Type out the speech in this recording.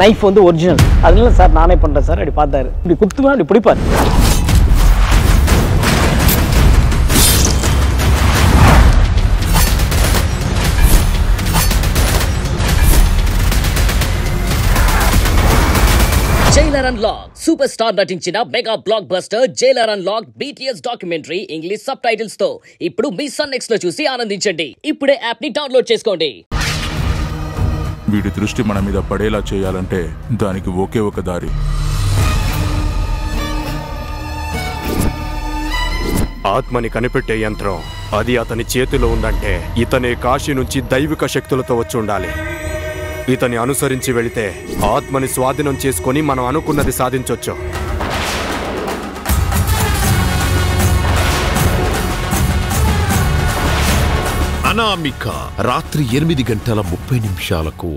Knife வந்து original. அதனால sir நானே பண்ணுறேன் சார். அப்படி பார்த்தாரு, இப்படி குத்துவேன், அப்படி பிடிப்பார். జైలర్ అన్లాక్ సూపర్ స్టార్ నటించిన mega block buster Jailer unlock BTS documentary English sub titles తో ఇప్పుడు మీ సన్ నెక్స్ట్ లో చూసి ఆనందించండి. ఇప్పుడే యాప్ ని డౌన్లోడ్ చేసుకోండి. వీడి దృష్టి మన మీద పడేలా చేయాలంటే దానికి ఒకే ఒక దారి. ఆత్మని కనిపెట్టే యంత్రం అది అతని చేతిలో ఉందంటే ఇతనే కాశీ నుంచి దైవిక శక్తులతో వచ్చి ఉండాలి. ఇతని అనుసరించి వెళితే ఆత్మని స్వాధీనం చేసుకొని మనం అనుకున్నది సాధించొచ్చు. అనామిక రాత్రి 8:30 గంటలకు